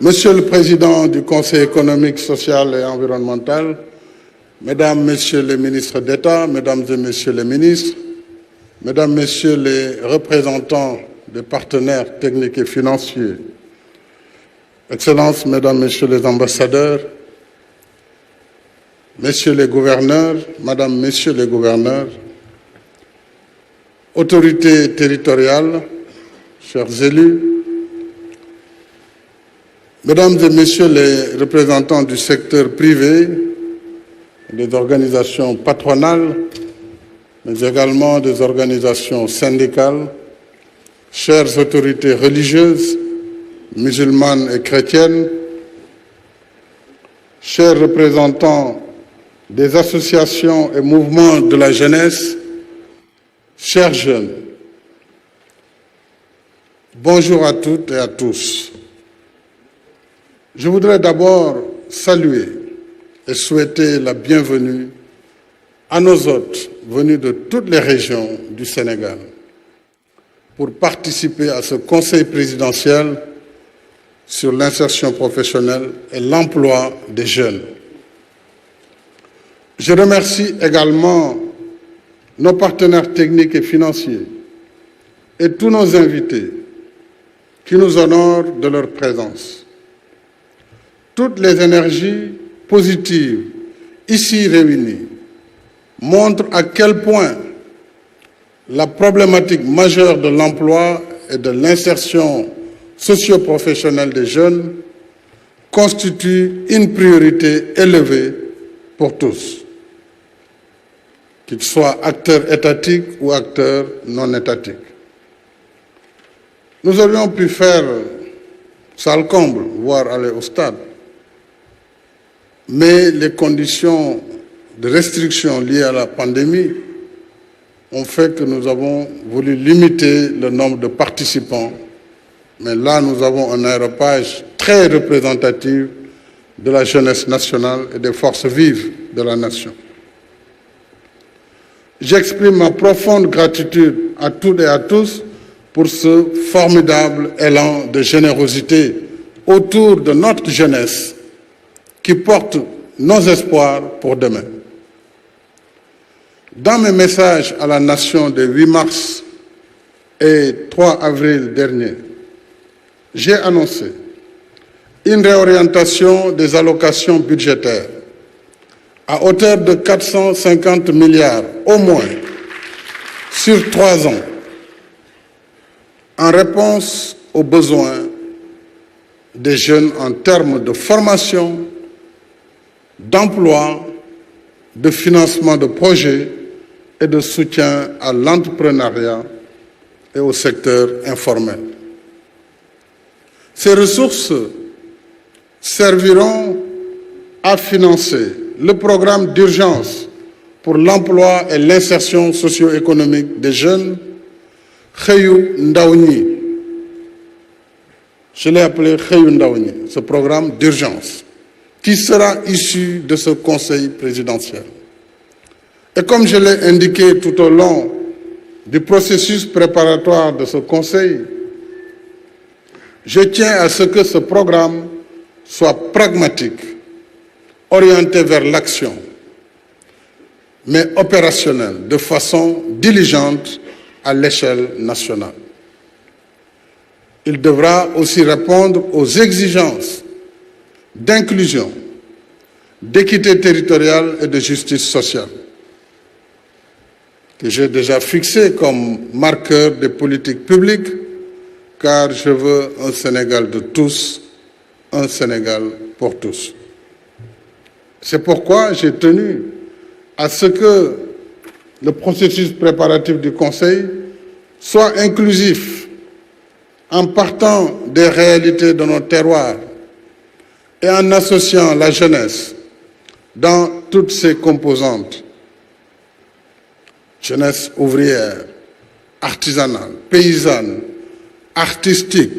Monsieur le Président du Conseil économique, social et environnemental, Mesdames, Messieurs les ministres d'État, Mesdames et Messieurs les ministres, Mesdames, Messieurs les représentants des partenaires techniques et financiers, Excellences, Mesdames, Messieurs les ambassadeurs, Messieurs les gouverneurs, Madame, Messieurs les gouverneurs, autorités territoriales, chers élus, Mesdames et Messieurs les représentants du secteur privé, des organisations patronales, mais également des organisations syndicales, chères autorités religieuses, musulmanes et chrétiennes, chers représentants des associations et mouvements de la jeunesse, chers jeunes, bonjour à toutes et à tous. Je voudrais d'abord saluer et souhaiter la bienvenue à nos hôtes venus de toutes les régions du Sénégal pour participer à ce conseil présidentiel sur l'insertion professionnelle et l'emploi des jeunes. Je remercie également nos partenaires techniques et financiers et tous nos invités qui nous honorent de leur présence. Toutes les énergies positives ici réunies montrent à quel point la problématique majeure de l'emploi et de l'insertion socio-professionnelle des jeunes constitue une priorité élevée pour tous, qu'ils soient acteurs étatiques ou acteurs non étatiques. Nous aurions pu faire salle comble, voire aller au stade, mais les conditions de restriction liées à la pandémie ont fait que nous avons voulu limiter le nombre de participants. Mais là, nous avons un aréopage très représentatif de la jeunesse nationale et des forces vives de la nation. J'exprime ma profonde gratitude à toutes et à tous pour ce formidable élan de générosité autour de notre jeunesse qui porte nos espoirs pour demain. Dans mes messages à la nation des 8 mars et 3 avril dernier, j'ai annoncé une réorientation des allocations budgétaires à hauteur de 450 milliards au moins sur 3 ans, en réponse aux besoins des jeunes en termes de formation, d'emploi, de financement de projets et de soutien à l'entrepreneuriat et au secteur informel. Ces ressources serviront à financer le programme d'urgence pour l'emploi et l'insertion socio-économique des jeunes, Xëyu Ndaw Ñi. Je l'ai appelé Xëyu Ndaw Ñi, ce programme d'urgence, qui sera issu de ce conseil présidentiel. Et comme je l'ai indiqué tout au long du processus préparatoire de ce conseil, je tiens à ce que ce programme soit pragmatique, orienté vers l'action, mais opérationnel, de façon diligente à l'échelle nationale. Il devra aussi répondre aux exigences d'inclusion, d'équité territoriale et de justice sociale, que j'ai déjà fixé comme marqueur des politiques publiques, car je veux un Sénégal de tous, un Sénégal pour tous. C'est pourquoi j'ai tenu à ce que le processus préparatif du Conseil soit inclusif, en partant des réalités de nos terroirs et en associant la jeunesse dans toutes ses composantes. Jeunesse ouvrière, artisanale, paysanne, artistique,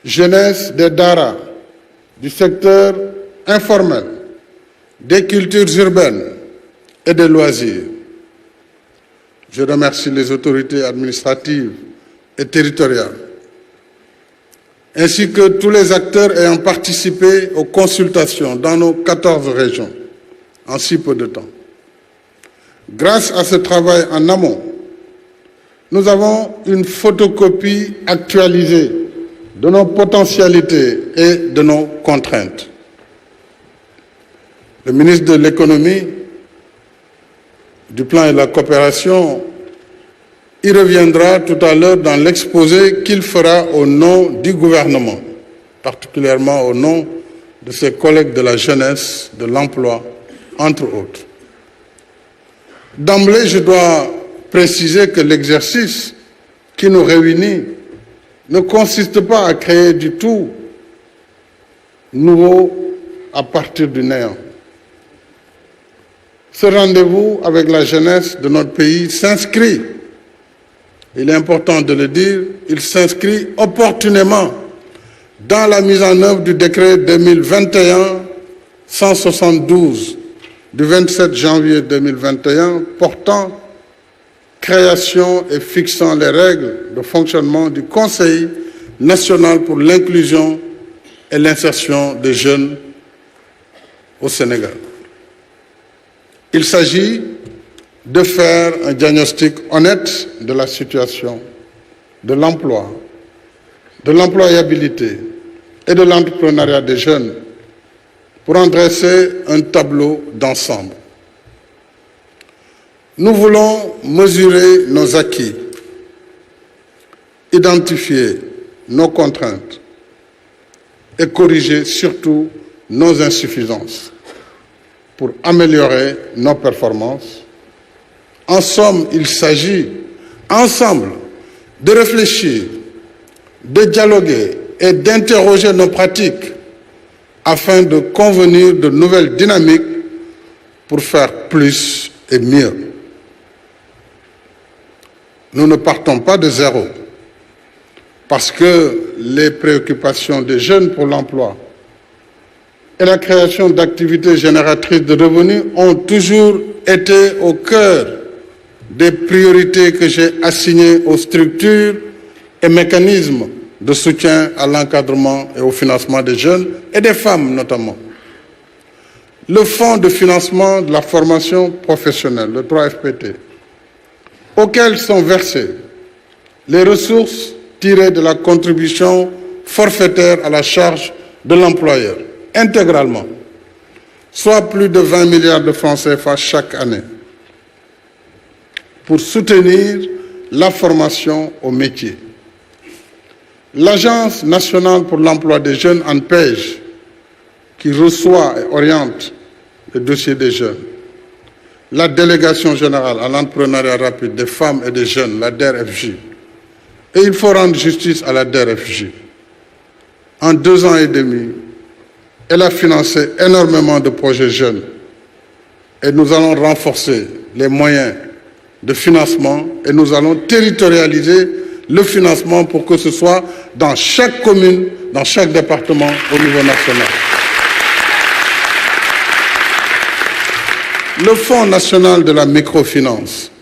jeunesse des daara, du secteur informel, des cultures urbaines et des loisirs. Je remercie les autorités administratives et territoriales ainsi que tous les acteurs ayant participé aux consultations dans nos 14 régions en si peu de temps. Grâce à ce travail en amont, nous avons une photocopie actualisée de nos potentialités et de nos contraintes. Le ministre de l'Économie, du Plan et de la Coopération y reviendra tout à l'heure dans l'exposé qu'il fera au nom du gouvernement, particulièrement au nom de ses collègues de la jeunesse, de l'emploi, entre autres. D'emblée, je dois préciser que l'exercice qui nous réunit ne consiste pas à créer du tout nouveau à partir du néant. Ce rendez-vous avec la jeunesse de notre pays s'inscrit, il est important de le dire, il s'inscrit opportunément dans la mise en œuvre du décret 2021-172 du 27 janvier 2021 portant création et fixant les règles de fonctionnement du Conseil national pour l'inclusion et l'insertion des jeunes au Sénégal. Il s'agit de faire un diagnostic honnête de la situation, de l'emploi, de l'employabilité et de l'entrepreneuriat des jeunes pour en dresser un tableau d'ensemble. Nous voulons mesurer nos acquis, identifier nos contraintes et corriger surtout nos insuffisances pour améliorer nos performances. En somme, il s'agit ensemble de réfléchir, de dialoguer et d'interroger nos pratiques afin de convenir de nouvelles dynamiques pour faire plus et mieux. Nous ne partons pas de zéro parce que les préoccupations des jeunes pour l'emploi et la création d'activités génératrices de revenus ont toujours été au cœur des priorités que j'ai assignées aux structures et mécanismes de soutien à l'encadrement et au financement des jeunes et des femmes notamment. Le Fonds de financement de la formation professionnelle, le 3FPT, auquel sont versées les ressources tirées de la contribution forfaitaire à la charge de l'employeur, intégralement, soit plus de 20 milliards de francs CFA chaque année, pour soutenir la formation au métier. L'Agence nationale pour l'emploi des jeunes, ANPEJ, qui reçoit et oriente le dossier des jeunes, la Délégation générale à l'entrepreneuriat rapide des femmes et des jeunes, la DERFJ, et il faut rendre justice à la DERFJ. En 2 ans et demi, elle a financé énormément de projets jeunes et nous allons renforcer les moyens de financement et nous allons territorialiser le financement pour que ce soit dans chaque commune, dans chaque département au niveau national. Le Fonds national de la microfinance,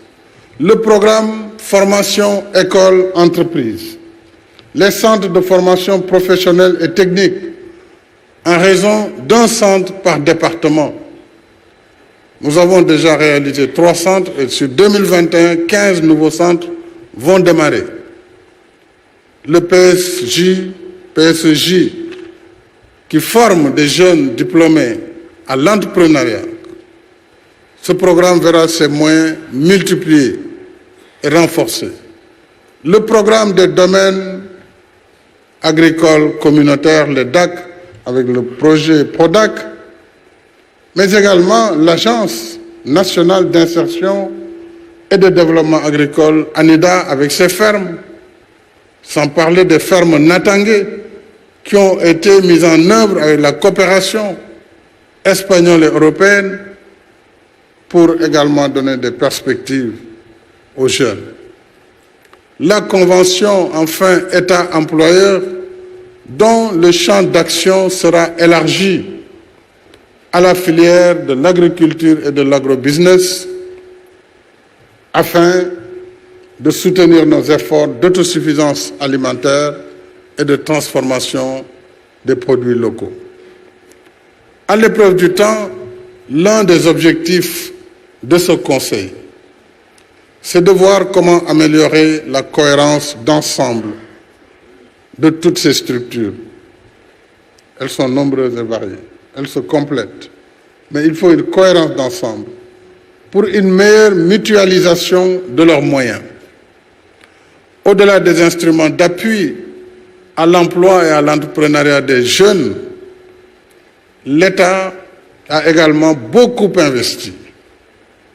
le programme formation école-entreprise, les centres de formation professionnelle et technique, en raison d'un centre par département. Nous avons déjà réalisé 3 centres et sur 2021, 15 nouveaux centres vont démarrer. Le PSJ, qui forme des jeunes diplômés à l'entrepreneuriat, ce programme verra ses moyens multipliés et renforcés. Le programme des domaines agricoles communautaires, les DAC, avec le projet PRODAC, mais également l'Agence nationale d'insertion et de développement agricole, ANIDA, avec ses fermes, sans parler des fermes Natangé, qui ont été mises en œuvre avec la coopération espagnole et européenne pour également donner des perspectives aux jeunes. La convention, enfin, État-employeur, dont le champ d'action sera élargi à la filière de l'agriculture et de l'agrobusiness afin de soutenir nos efforts d'autosuffisance alimentaire et de transformation des produits locaux. À l'épreuve du temps, l'un des objectifs de ce Conseil, c'est de voir comment améliorer la cohérence d'ensemble de toutes ces structures. Elles sont nombreuses et variées, elles se complètent, mais il faut une cohérence d'ensemble pour une meilleure mutualisation de leurs moyens. Au-delà des instruments d'appui à l'emploi et à l'entrepreneuriat des jeunes, l'État a également beaucoup investi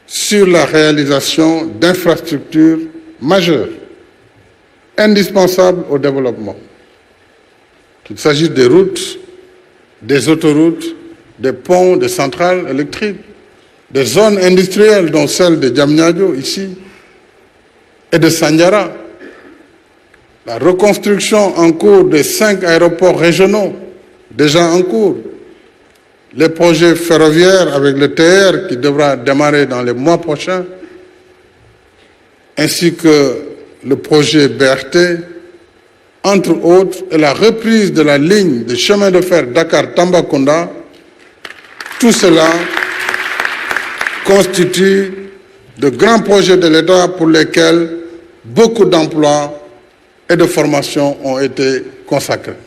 sur la réalisation d'infrastructures majeures, indispensables au développement. Qu'il s'agisse des routes, des autoroutes, des ponts, des centrales électriques, des zones industrielles, dont celle de Diamniadio, ici, et de Sandiara, la reconstruction en cours des 5 aéroports régionaux, déjà en cours, les projets ferroviaires avec le TR qui devra démarrer dans les mois prochains, ainsi que le projet BRT, entre autres, et la reprise de la ligne de chemin de fer Dakar-Tambacounda, tout cela constitue de grands projets de l'État pour lesquels beaucoup d'emplois et de formations ont été consacrés.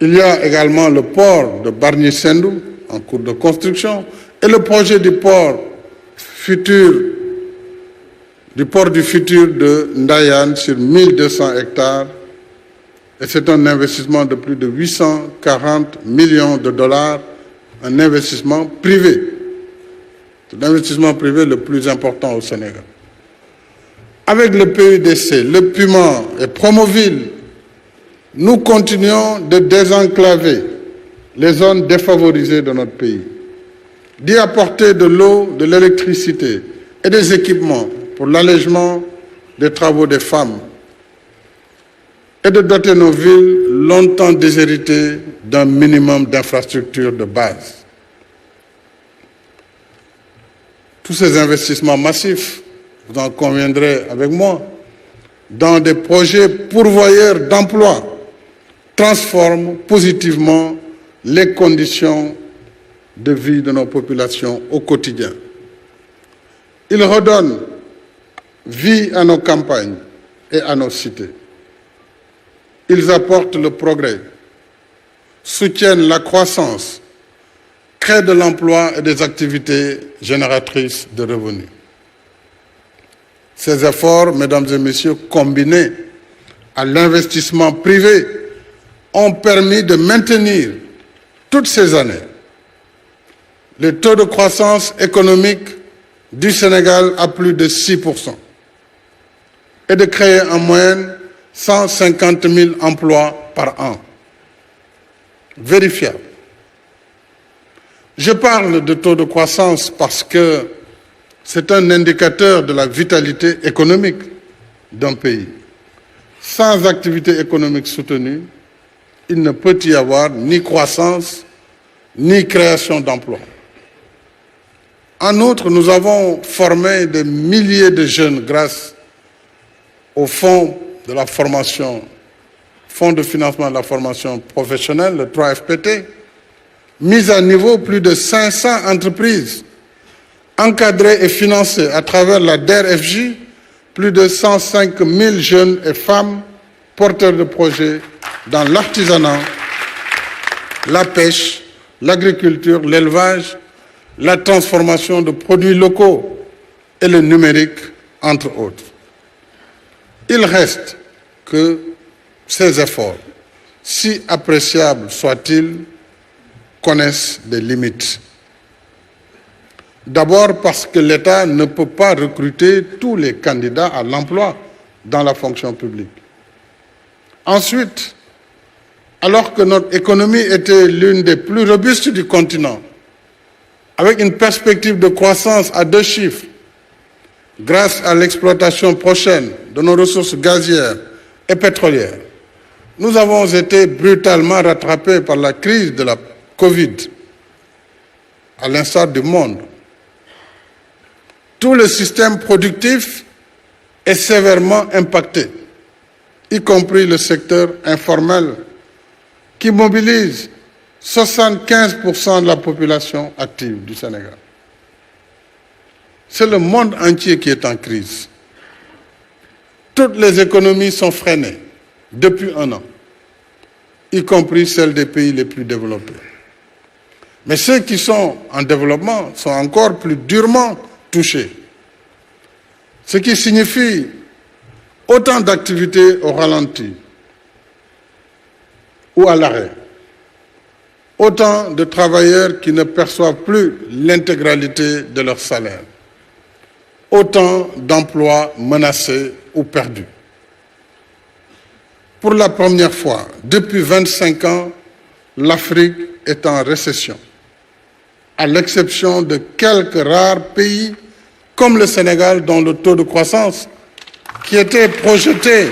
Il y a également le port de Bargny-Sendou en cours de construction et le projet du port du futur de Ndayane sur 1200 hectares. Et c'est un investissement de plus de 840 millions de dollars, un investissement privé. C'est l'investissement privé le plus important au Sénégal. Avec le PUDC, le Puma et Promoville, nous continuons de désenclaver les zones défavorisées de notre pays, d'y apporter de l'eau, de l'électricité et des équipements pour l'allègement des travaux des femmes et de doter nos villes longtemps déshéritées d'un minimum d'infrastructures de base. Tous ces investissements massifs, vous en conviendrez avec moi, dans des projets pourvoyeurs d'emplois, transforment positivement les conditions de vie de nos populations au quotidien. Ils redonnent vie à nos campagnes et à nos cités. Ils apportent le progrès, soutiennent la croissance, créent de l'emploi et des activités génératrices de revenus. Ces efforts, mesdames et messieurs, combinés à l'investissement privé, ont permis de maintenir toutes ces années le taux de croissance économique du Sénégal à plus de 6% et de créer en moyenne 150 000 emplois par an. Vérifiable. Je parle de taux de croissance parce que c'est un indicateur de la vitalité économique d'un pays. Sans activité économique soutenue, il ne peut y avoir ni croissance, ni création d'emplois. En outre, nous avons formé des milliers de jeunes grâce au fonds de la formation, Fonds de financement de la formation professionnelle, le 3FPT, mis à niveau plus de 500 entreprises, encadrées et financées à travers la DER/FJ, plus de 105 000 jeunes et femmes porteurs de projets dans l'artisanat, la pêche, l'agriculture, l'élevage, la transformation de produits locaux et le numérique, entre autres. Il reste que ces efforts, si appréciables soient-ils, connaissent des limites. D'abord parce que l'État ne peut pas recruter tous les candidats à l'emploi dans la fonction publique. Ensuite, alors que notre économie était l'une des plus robustes du continent, avec une perspective de croissance à 2 chiffres, grâce à l'exploitation prochaine de nos ressources gazières et pétrolières, nous avons été brutalement rattrapés par la crise de la Covid, à l'instar du monde. Tout le système productif est sévèrement impacté. y compris le secteur informel, qui mobilise 75% de la population active du Sénégal. C'est le monde entier qui est en crise. Toutes les économies sont freinées depuis un an, y compris celles des pays les plus développés. Mais ceux qui sont en développement sont encore plus durement touchés, ce qui signifie autant d'activités au ralenti ou à l'arrêt, autant de travailleurs qui ne perçoivent plus l'intégralité de leur salaire, autant d'emplois menacés ou perdus. Pour la première fois depuis 25 ans, l'Afrique est en récession, à l'exception de quelques rares pays comme le Sénégal, dont le taux de croissance, qui était projeté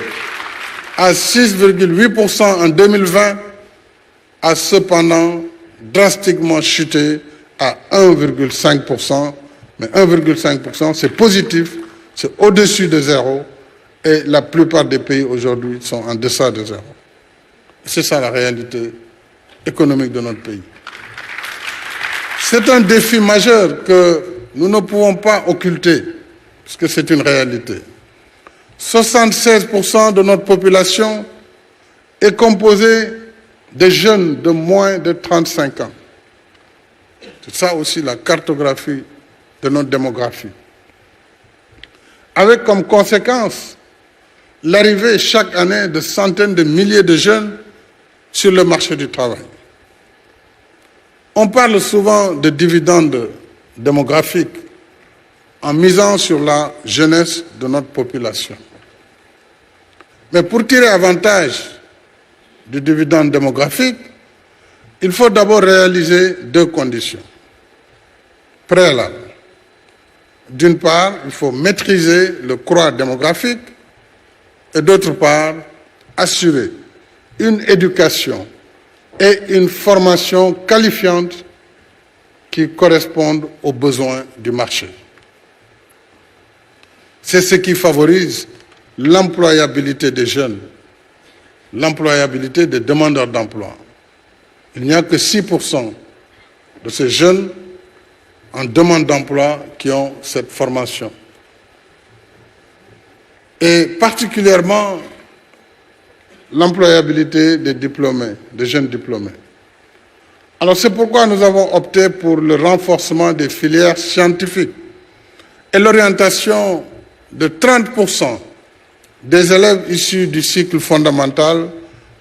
à 6,8% en 2020, a cependant drastiquement chuté à 1,5%. Mais 1,5%, c'est positif, c'est au-dessus de zéro, et la plupart des pays aujourd'hui sont en deçà de zéro. C'est ça la réalité économique de notre pays. C'est un défi majeur que nous ne pouvons pas occulter, puisque c'est une réalité. 76% de notre population est composée de jeunes de moins de 35 ans. C'est ça aussi la cartographie de notre démographie. Avec comme conséquence l'arrivée chaque année de centaines de milliers de jeunes sur le marché du travail. On parle souvent de dividendes démographiques en misant sur la jeunesse de notre population. Mais pour tirer avantage du dividende démographique, il faut d'abord réaliser deux conditions préalables. D'une part, il faut maîtriser le creux démographique et d'autre part, assurer une éducation et une formation qualifiante qui correspondent aux besoins du marché. C'est ce qui favorise l'employabilité des jeunes, l'employabilité des demandeurs d'emploi. Il n'y a que 6% de ces jeunes en demande d'emploi qui ont cette formation. Et particulièrement l'employabilité des diplômés, des jeunes diplômés. Alors c'est pourquoi nous avons opté pour le renforcement des filières scientifiques et l'orientation de 30% des élèves issus du cycle fondamental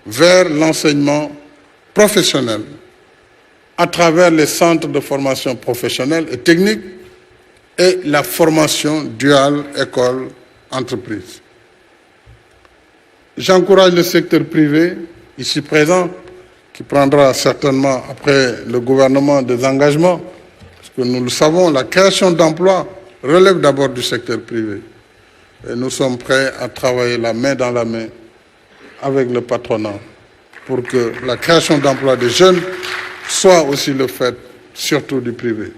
vers l'enseignement professionnel à travers les centres de formation professionnelle et technique et la formation duale école-entreprise. J'encourage le secteur privé, ici présent, qui prendra certainement après le gouvernement des engagements, parce que nous le savons, la création d'emplois relève d'abord du secteur privé. Et nous sommes prêts à travailler la main dans la main avec le patronat pour que la création d'emplois des jeunes soit aussi le fait, surtout du privé.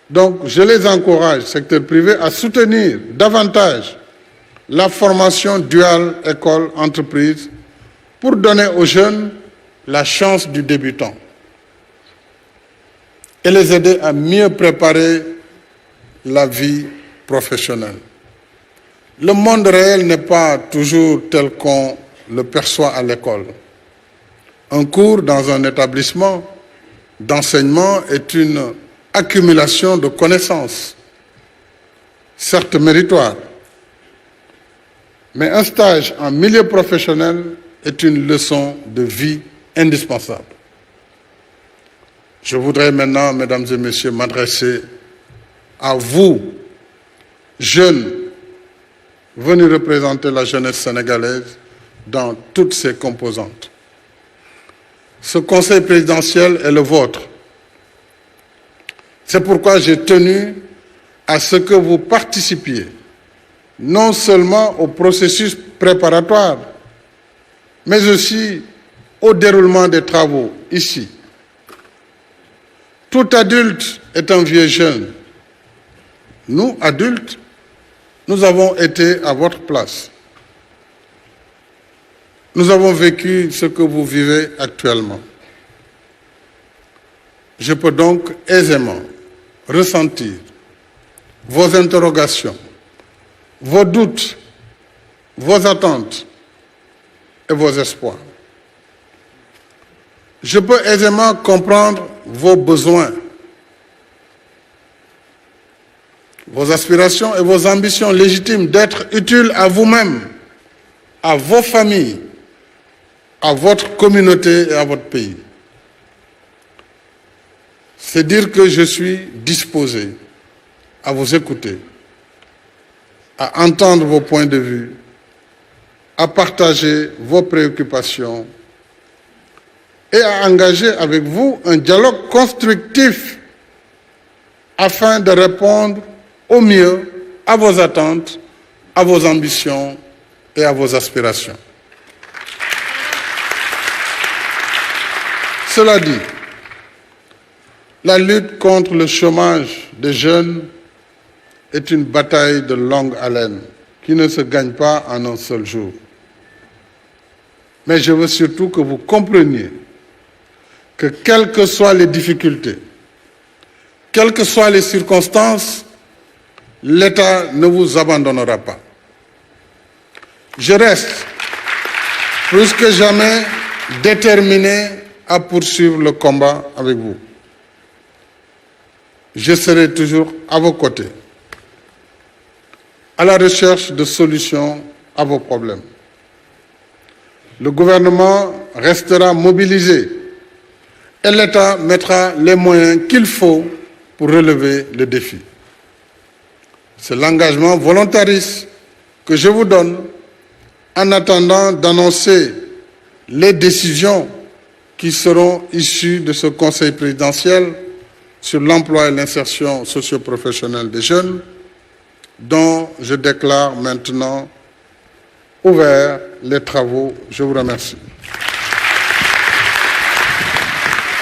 Donc, je les encourage, secteur privé, à soutenir davantage la formation duale école-entreprise pour donner aux jeunes la chance du débutant et les aider à mieux préparer la vie professionnelle. Le monde réel n'est pas toujours tel qu'on le perçoit à l'école. Un cours dans un établissement d'enseignement est une accumulation de connaissances, certes méritoires, mais un stage en milieu professionnel est une leçon de vie indispensable. Je voudrais maintenant, mesdames et messieurs, m'adresser à vous, jeunes, venus représenter la jeunesse sénégalaise dans toutes ses composantes. Ce conseil présidentiel est le vôtre. C'est pourquoi j'ai tenu à ce que vous participiez non seulement au processus préparatoire, mais aussi au déroulement des travaux ici. Tout adulte est un vieux jeune. Nous, adultes, nous avons été à votre place. Nous avons vécu ce que vous vivez actuellement. Je peux donc aisément ressentir vos interrogations, vos doutes, vos attentes et vos espoirs. Je peux aisément comprendre vos besoins, vos aspirations et vos ambitions légitimes d'être utiles à vous-même, à vos familles, à votre communauté et à votre pays. C'est dire que je suis disposé à vous écouter, à entendre vos points de vue, à partager vos préoccupations et à engager avec vous un dialogue constructif afin de répondre au mieux à vos attentes, à vos ambitions et à vos aspirations. Cela dit, la lutte contre le chômage des jeunes est une bataille de longue haleine qui ne se gagne pas en un seul jour. Mais je veux surtout que vous compreniez que quelles que soient les difficultés, quelles que soient les circonstances, l'État ne vous abandonnera pas. Je reste plus que jamais déterminé à poursuivre le combat avec vous. Je serai toujours à vos côtés, à la recherche de solutions à vos problèmes. Le gouvernement restera mobilisé et l'État mettra les moyens qu'il faut pour relever le défi. C'est l'engagement volontariste que je vous donne en attendant d'annoncer les décisions qui seront issues de ce Conseil présidentiel sur l'emploi et l'insertion socio-professionnelle des jeunes, dont je déclare maintenant ouverts les travaux. Je vous remercie.